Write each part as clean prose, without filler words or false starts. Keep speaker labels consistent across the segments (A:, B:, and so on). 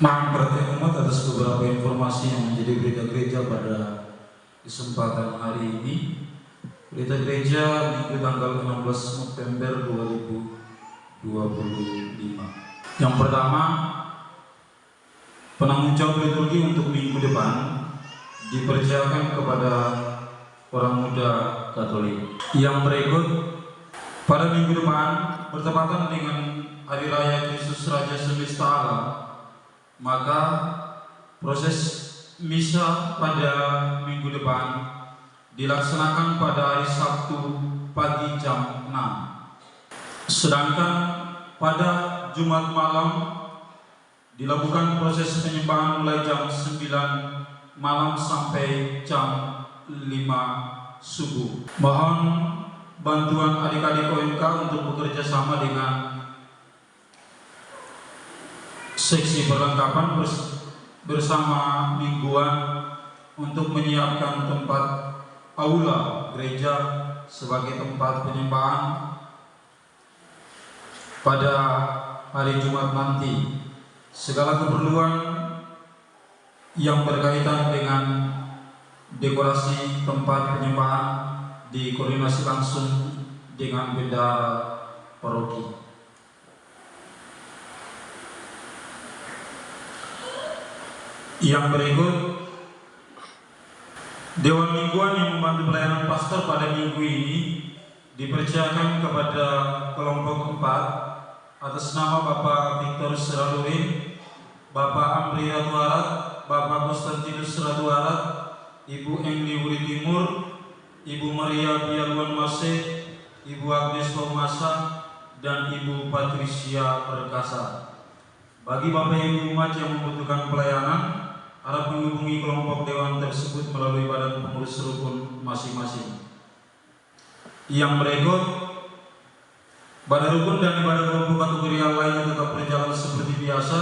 A: Mohon perhatian umat atas beberapa informasi yang menjadi berita gereja pada kesempatan hari ini. Berita gereja Minggu tanggal 16 November 2025. Yang pertama, penanggung jawab liturgi untuk minggu depan dipercayakan kepada orang muda Katolik. Yang berikut, pada minggu depan bertepatan dengan Hari Raya Kristus Raja Semesta Alam, maka proses misa pada minggu depan dilaksanakan pada hari Sabtu pagi jam 6. Sedangkan pada Jumat malam dilakukan proses penyembahan mulai jam 9 malam sampai jam 5 subuh. Mohon bantuan adik-adik OMK untuk bekerja sama dengan seksi perlengkapan bersama mingguan untuk menyiapkan tempat aula gereja sebagai tempat penyembahan pada hari Jumat nanti. Segala keperluan yang berkaitan dengan dekorasi tempat penyembahan dikoordinasi langsung dengan bendahara paroki. Yang berikut, Dewan Mingguan yang membantu pelayanan pastor pada minggu ini dipercayakan kepada kelompok 4 atas nama Bapak Victor Seralurin, Bapak Amri Ratuarat, Bapak Konstantinus Ratuarat, Ibu Engli Wuri Timur, Ibu Maria Bialuan Mase, Ibu Agnes Homasa, dan Ibu Patricia Perkasa. Bagi Bapak Ibu umat yang membutuhkan pelayanan, harap menghubungi kelompok dewan tersebut melalui badan pengurus rukun masing-masing. Yang berikut, badan rukun dan ibadah kelompok kategori yang lainnya tetap berjalan seperti biasa.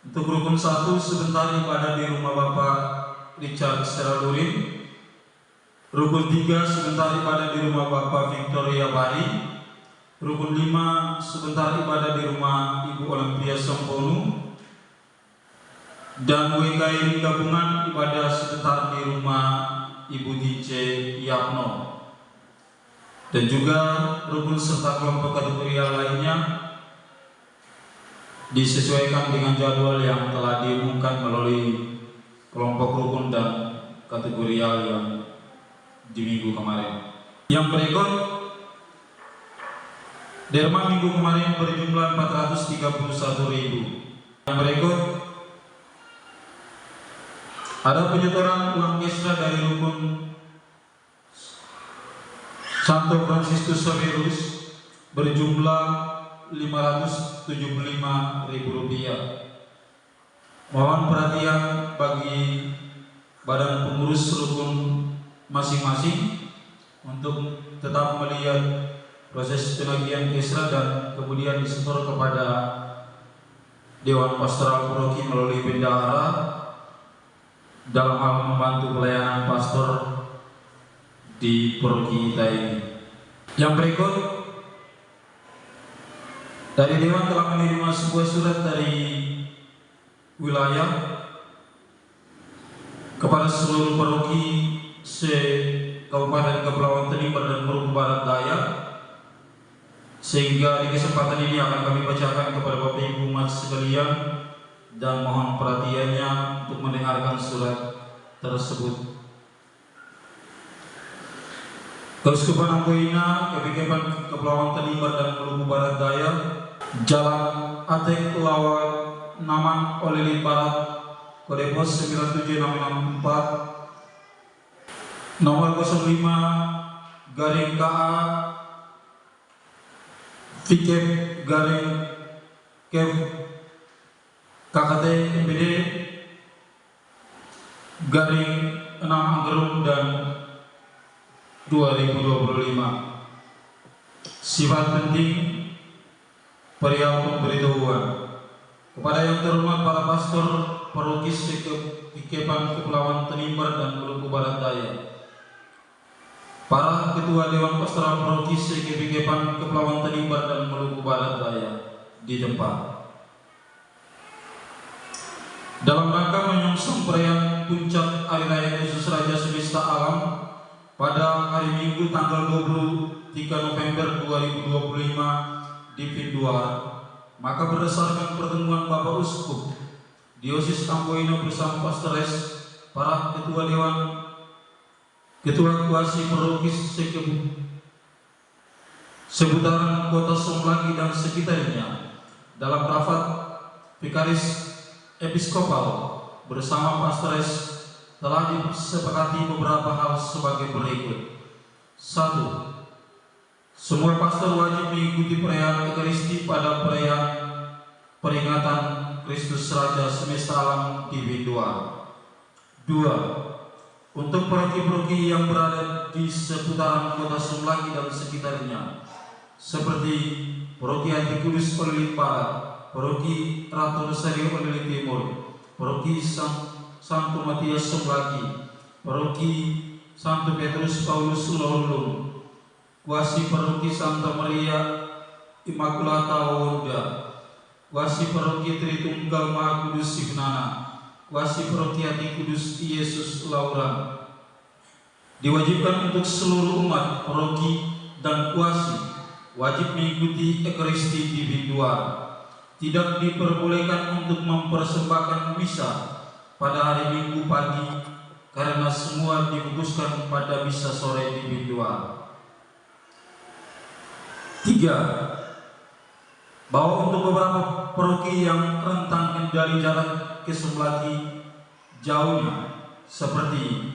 A: Untuk rukun 1, sebentar ibadah di rumah Bapak Richard Seralurin. Rukun 3, sebentar ibadah di rumah Bapak Victoria Bari. Rukun 5, sebentar ibadah di rumah Ibu Olympia Semponu. Dan WKI gabungan ibadah sebentar di rumah Ibu DJ Yapno. Dan juga rukun serta kelompok kategori yang lainnya disesuaikan dengan jadwal yang telah diumumkan melalui kelompok rukun dan kategorial yang di minggu kemarin. Yang berikut, derma minggu kemarin berjumlah 431.000. Yang berikut, ada penyetoran uang kesra dari rukun Santo Fransiskus Severus berjumlah Rp575.000. Mohon perhatian bagi badan pengurus rukun masing-masing untuk tetap melihat proses penagihan kesra dan kemudian disetor kepada Dewan Pastoral Paroki melalui bendahara dalam hal membantu pelayanan pastor di paroki kita ini. Yang berikut, dari Dewan telah menerima sebuah surat dari wilayah kepada seluruh paroki se-Kabupaten Kepulauan Tanimbar dan Maluku Barat Daya, sehingga di kesempatan ini akan kami bacakan kepada Bapak Ibu umat sekalian dan mohon perhatiannya untuk mendengarkan surat tersebut. Keuskupan Angkoina, KPKP Kepulauan Tanimbar dan Maluku Barat Daya, Jalan Atek Lawat Naman Oleli Barat, kode pos 97664, nomor 05 garing KA Fikep garing Kev KKT MPD garing 6 Anggerung dan 2025. Sifat penting perihal pemberitahuan kepada yang terhormat para pastor paroki Kekepan Kepulauan Tanimbar dan Maluku Barat Daya, para ketua Dewan Pastoral Paroki Kekepan Kepulauan Tanimbar dan Maluku Barat Daya di tempat. Dalam rangka menyongsong perayaan puncak Hari Raya Yesus Raja Semesta Alam pada hari Minggu tanggal 23 November 2025 di Vinduar, maka berdasarkan pertemuan Bapak Uskup Diosis Amboina bersama Pastores, para ketua dewan, ketua kuasi paroki seputaran kota Somlaki dan sekitarnya, dalam rapat Vikaris Episkopal bersama Pastores telah disepakati beberapa hal sebagai berikut. 1. Semua pastor wajib mengikuti perayaan Ekaristi pada perayaan peringatan Kristus Raja Semesta Alam di Vinduar. 2. Untuk paroki-paroki yang berada di seputaran kota Somlaki dan sekitarnya, seperti Paroki Hati Kudus Olilit Barat, Paroki Ratu Rosario Olilit Timur, Paroki Santo Matias Somlaki, Paroki Santo Petrus Paulus Lolong, Kuasi Paroki Santa Maria Immaculata Wawonda, Kuasi Paroki Tritunggal Maha Kudus Sibnana, Kuasi Paroki Hati Kudus Yesus Lauran. Diwajibkan untuk seluruh umat, paroki, dan kuasi wajib mengikuti Ekaristi di Vinduar. Tidak diperbolehkan untuk mempersembahkan misa pada hari Minggu pagi karena semua difokuskan pada misa sore di Vinduar. 3. Bahwa untuk beberapa paroki yang rentang dari jarak ke Somlaki jauhnya, seperti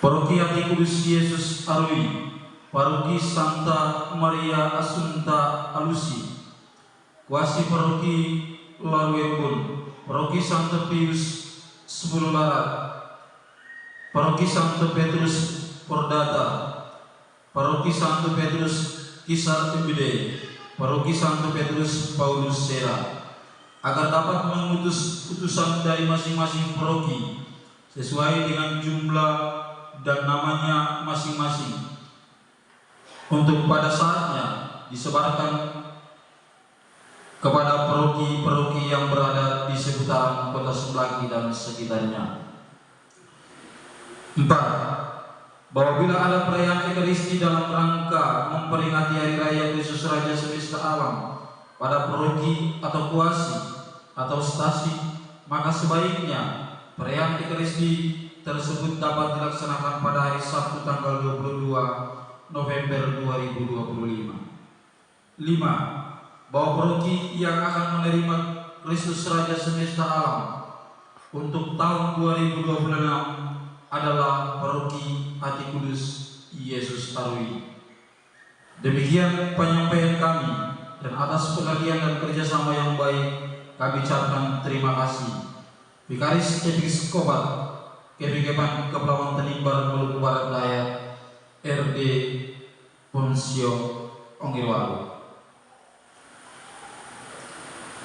A: Paroki Hati Kudus Yesus Arwi, Paroki Santa Maria Asunta Alusi, Kuasi Paroki Larwebun, Paroki Santo Pius 10 Larat, Paroki Santo Petrus Pordata, Paroki Santo Petrus Kisar Tibide, Paroki Santo Petrus Paulus Sera, agar dapat mengutus utusan dari masing-masing paroki sesuai dengan jumlah dan namanya masing-masing, untuk pada saatnya disebarkan kepada paroki-paroki yang berada di seputaran kota Somlaki dan sekitarnya. 4. Bahwa bila ada perayaan Ekaristi dalam rangka memperingati Hari Raya Yesus Raja Semesta Alam pada paroki atau kuasi atau stasi, maka sebaiknya perayaan Ekaristi tersebut dapat dilaksanakan pada hari Sabtu tanggal 22 November 2025. 5. Bahwa paroki yang akan menerima Kristus Raja Semesta Alam untuk tahun 2026 adalah Paroki Hati Kudus Yesus Arwi. Demikian penyampaian kami, dan atas perhatian dan kerjasama yang baik kami ucapkan terima kasih. Vikaris Episkopal Kepikepan Kepulauan Tenimbar Maluku Barat Daya, RD Ponsio Ongirwaru.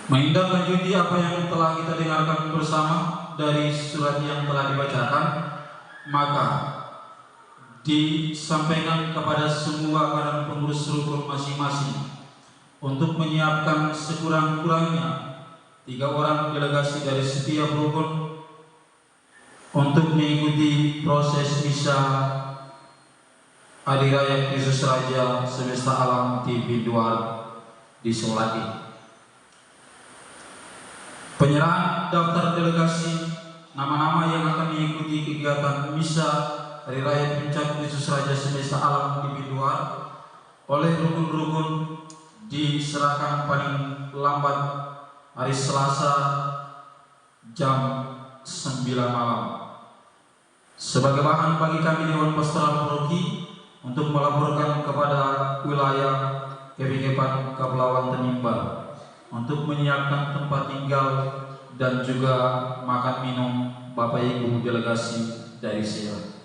A: Menindaklanjuti apa yang telah kita dengarkan bersama dari surat yang telah dibacakan, maka disampaikan kepada semua badan pengurus rukun masing-masing untuk menyiapkan sekurang-kurangnya 3 orang delegasi dari setiap rukun untuk mengikuti proses misa Hari Raya Yesus Raja Semesta Alam di Vinduar di Somlaki. Penyerahan daftar delegasi nama-nama yang akan mengikuti kegiatan misa Hari Raya Puncak Yesus Raja Semesta Alam di Vinduar oleh rukun-rukun diserahkan paling lambat hari Selasa jam 9 malam sebagai bahan bagi kami Dewan Pastoral Paroki untuk melaporkan kepada wilayah Kepikepan Kepulauan Tenimbar untuk menyiapkan tempat tinggal dan juga makan minum Bapak Ibu delegasi dari Sera.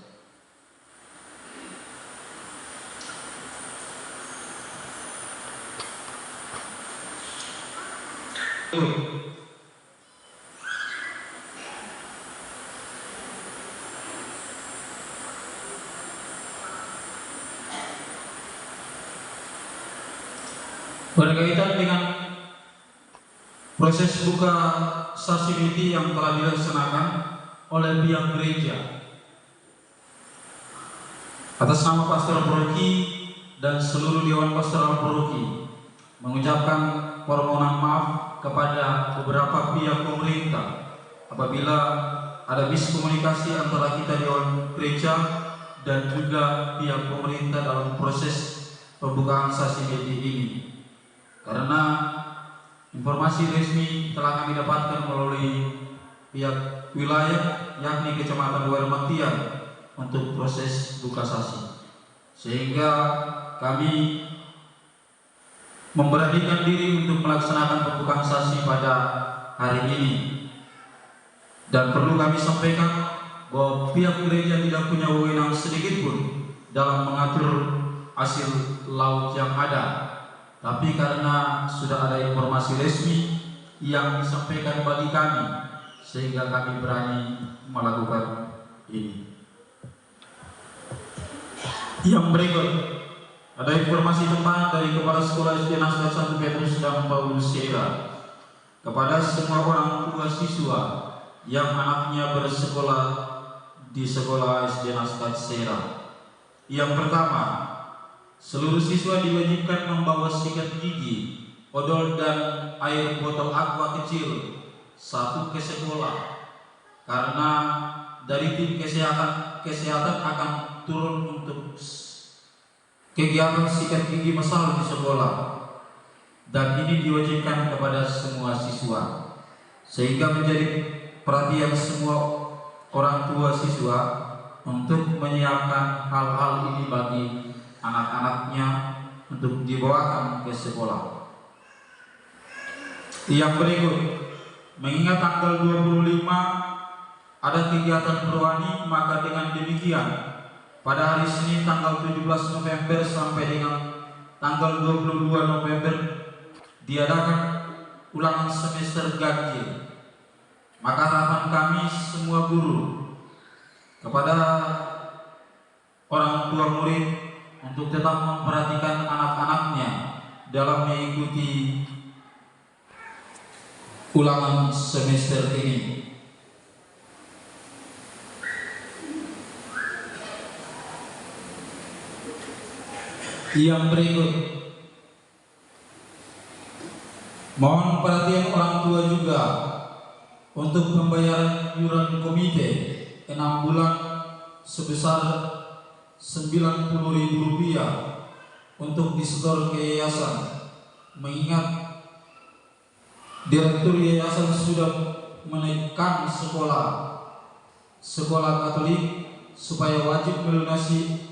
A: Berkaitan dengan Proses buka sasi yang telah dilaksanakan oleh pihak gereja atas nama Pastor Paroki dan seluruh Dewan Pastoral Paroki mengucapkan permohonan maaf kepada beberapa pihak pemerintah apabila ada miskomunikasi antara kita Dewan Gereja dan juga pihak pemerintah dalam proses pembukaan sasi ini, karena informasi resmi telah kami dapatkan melalui pihak wilayah yakni Kecamatan Wermatian untuk proses buka sasi, sehingga kami memberanikan diri untuk melaksanakan pembukaan sasi pada hari ini. Dan perlu kami sampaikan bahwa pihak gereja tidak punya wewenang sedikit pun dalam mengatur hasil laut yang ada, tapi karena sudah ada informasi resmi yang disampaikan bagi kami, sehingga kami berani melakukan ini. Yang berikut ada informasi tambahan dari Kepala Sekolah SD Nasdaq 1 Petrus dan Paulus Sera kepada semua orang tua siswa yang anaknya bersekolah di sekolah SD Nasdaq Sera. Yang pertama, seluruh siswa diwajibkan membawa sikat gigi, odol dan air botol aqua kecil satu ke sekolah, karena dari tim kesehatan akan turun untuk kegiatan sikat gigi massal di sekolah, dan ini diwajibkan kepada semua siswa, sehingga menjadi perhatian semua orang tua siswa untuk menyiapkan hal-hal ini bagi anak-anaknya untuk dibawakan ke sekolah. Yang berikut, mengingat tanggal 25 ada kegiatan rohani, maka dengan demikian pada hari Senin tanggal 17 November sampai dengan tanggal 22 November diadakan ulangan semester ganjil. Maka harapan kami semua guru kepada orang tua murid untuk tetap memperhatikan anak-anaknya dalam mengikuti ulangan semester ini. Yang berikut, mohon perhatian orang tua juga untuk pembayaran iuran komite 6 bulan sebesar Rp90.000 untuk disetor ke yayasan, mengingat direktur yayasan sudah menekan sekolah Katolik supaya wajib melunasi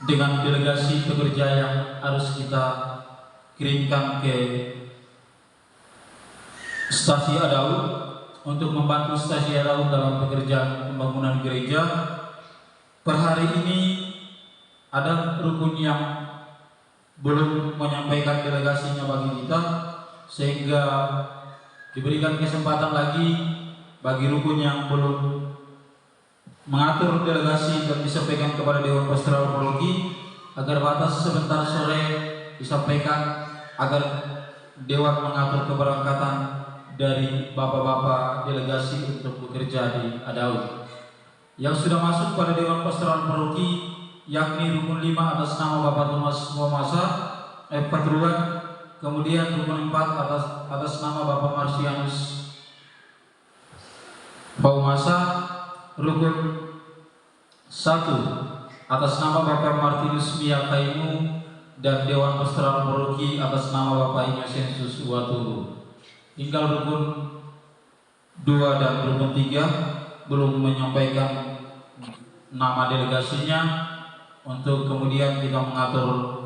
A: dengan delegasi pekerja yang harus kita kirimkan ke Stasi Adaud untuk membantu Stasi Adaud dalam pekerjaan pembangunan gereja. Per hari ini ada rukun yang belum menyampaikan delegasinya bagi kita, sehingga diberikan kesempatan lagi bagi rukun yang belum mengatur delegasi dan disampaikan kepada Dewan Pastoral Paroki agar batas sebentar sore disampaikan agar Dewan mengatur keberangkatan dari bapak-bapak delegasi untuk bekerja di Adaud. Yang sudah masuk pada Dewan Pastoral Paroki yakni rukun 5 atas nama Bapak Thomas Muamasa Patruan, kemudian rukun 4 atas nama Bapak Marsianus Paumasa, rukun 1 atas nama Bapak Martinus Miakaimu, dan Dewan Pastoral Paroki atas nama Bapak Ignatius Waturu. Tinggal rukun 2 dan rukun 3 belum menyampaikan nama delegasinya untuk kemudian kita mengatur